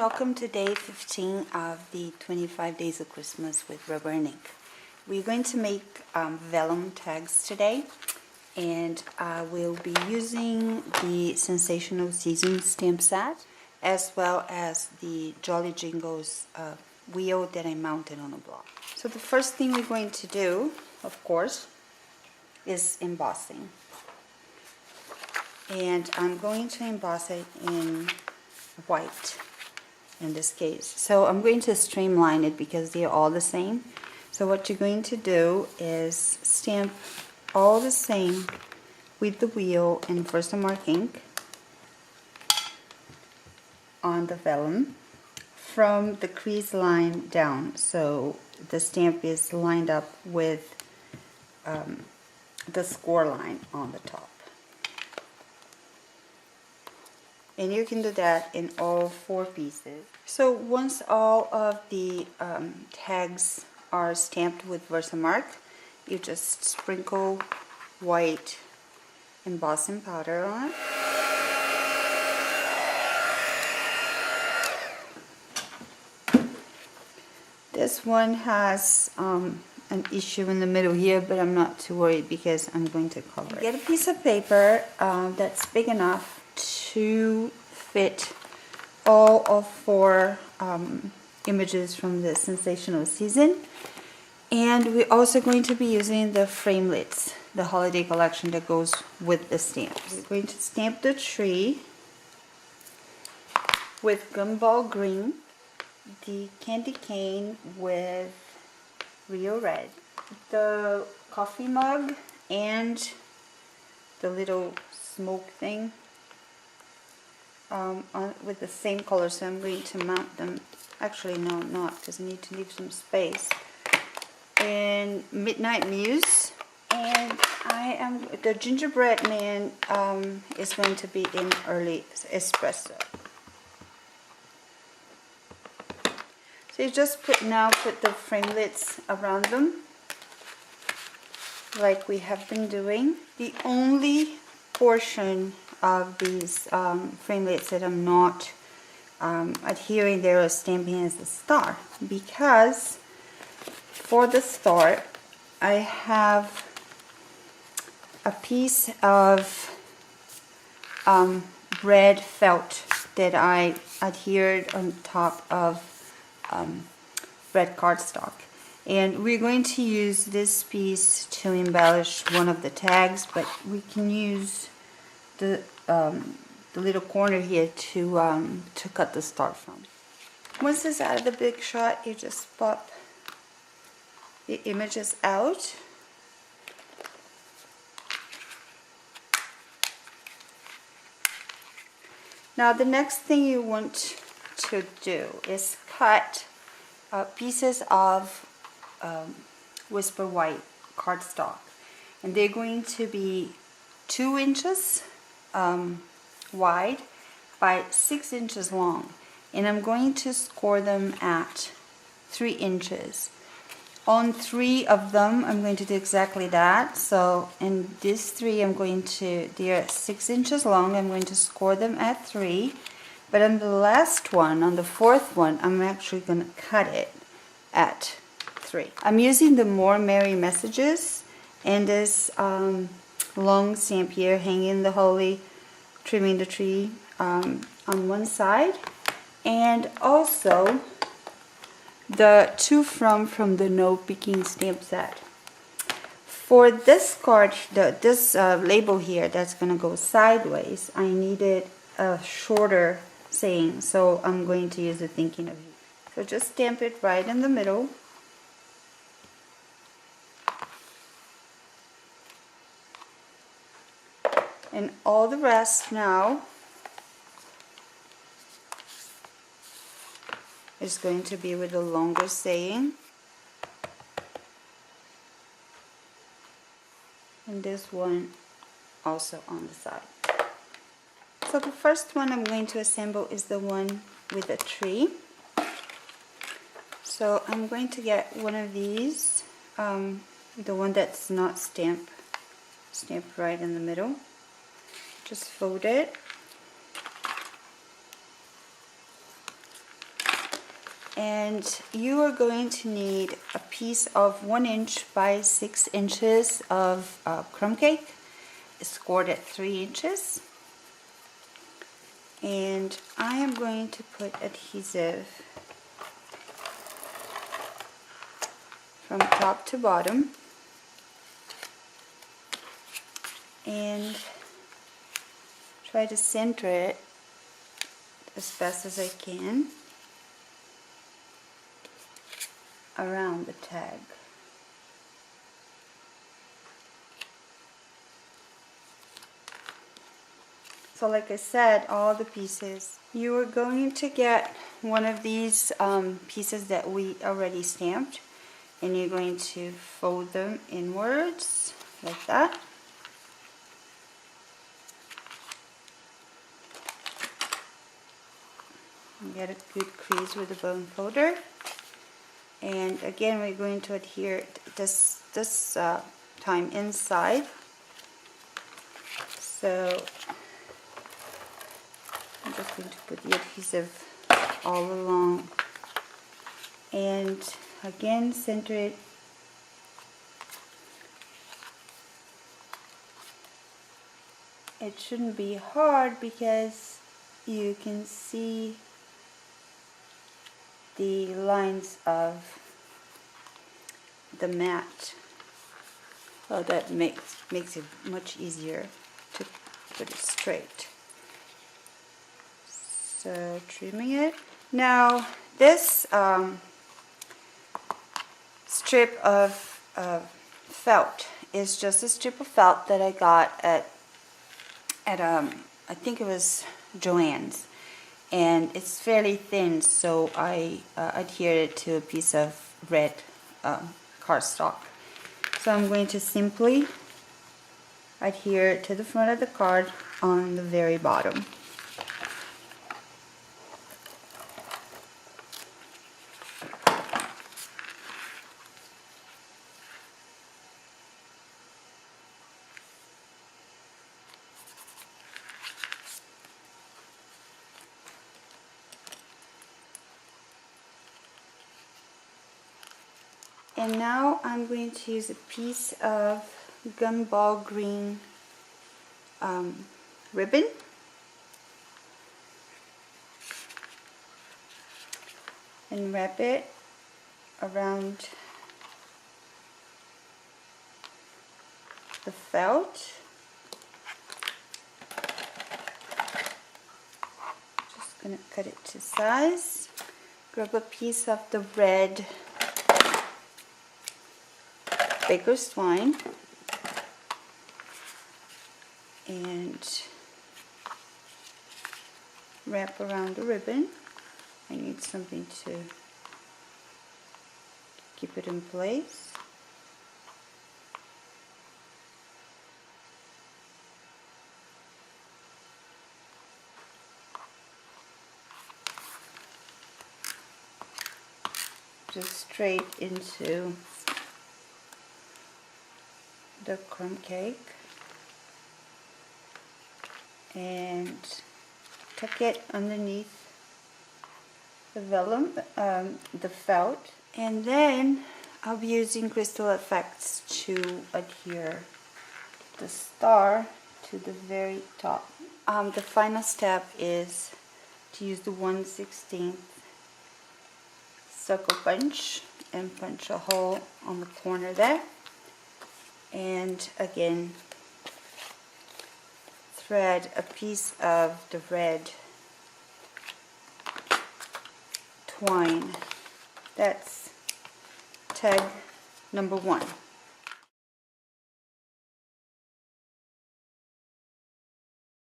welcome to day 15 of the 25 Days of Christmas with Rubber and Ink. We're going to make vellum tags today, and we'll be using the Sensational Season stamp set as well as the Jolly Jingles wheel that I mounted on a block. So the first thing we're going to do, of course, is embossing. And I'm going to emboss it in white in this case. So I'm going to streamline it because they're all the same. So what you're going to do is stamp all the same with the wheel and Versamark ink on the vellum from the crease line down. So the stamp is lined up with the score line on the top. And you can do that in all 4 pieces. So once all of the tags are stamped with Versamark, you just sprinkle white embossing powder on it. This one has an issue in the middle here, but I'm not too worried because I'm going to cover it. Get a piece of paper that's big enough to fit all of 4 images from the Sensational Season. And we're also going to be using the framelits, the holiday collection that goes with the stamps. We're going to stamp the tree with Gumball Green, the candy cane with Rio Red, the coffee mug, and the little smoke thing with the same color. So I'm going to mount them. Actually, no, I'm not, because I need to leave some space. And Midnight Muse, and the gingerbread man is going to be in early espresso. So you just put the framelits around them like we have been doing. The only portion of these framelits that I'm not adhering there or stamping is the star, because for the star I have a piece of red felt that I adhered on top of red cardstock, and we're going to use this piece to embellish one of the tags, but we can use the little corner here to cut the star from. Once it's out of the big shot, you just pop the images out. Now the next thing you want to do is cut pieces of Whisper White cardstock, and they're going to be 2 inches wide by 6 inches long, and I'm going to score them at 3 inches. On 3 of them I'm going to do exactly that. So in these 3 they're 6 inches long. I'm going to score them at 3, but on the last one, on the 4th one, I'm actually going to cut it at 3. I'm using the More Merry Messages and this long stamp here, hanging the holly, trimming the tree, on one side, and also the 2 from the No Picking stamp set. For this card, this label here that's going to go sideways, I needed a shorter saying, so I'm going to use the Thinking of You. So just stamp it right in the middle. And all the rest now is going to be with a longer saying. And this one also on the side. So the first one I'm going to assemble is the one with a tree. So I'm going to get one of these, the one that's not stamped right in the middle. Just fold it And you are going to need a piece of 1 inch by 6 inches of crumb cake, scored at 3 inches. And I am going to put adhesive from top to bottom and try to center it as best as I can around the tag. So like I said, all the pieces, you are going to get one of these pieces that we already stamped, and you're going to fold them inwards like that. And get a good crease with the bone folder. And again, we're going to adhere this time inside. So I'm just going to put the adhesive all along, and again center it It shouldn't be hard because you can see the lines of the mat. Oh, that makes it much easier to put it straight. So trimming it. Now this strip of felt is just a strip of felt that I got at I think it was Joann's, and it's fairly thin, so I adhered it to a piece of red cardstock. So I'm going to simply adhere it to the front of the card on the very bottom. And now I'm going to use a piece of gumball green ribbon. And wrap it around the felt. Just going to cut it to size. Grab a piece of the red baker's twine and wrap around the ribbon. I need something to keep it in place. Just straight into the crumb cake and tuck it underneath the vellum, the felt, and then I'll be using Crystal Effects to adhere the star to the very top. The final step is to use the 1/16 circle punch and punch a hole on the corner there. And again, thread a piece of the red twine. That's tag number 1.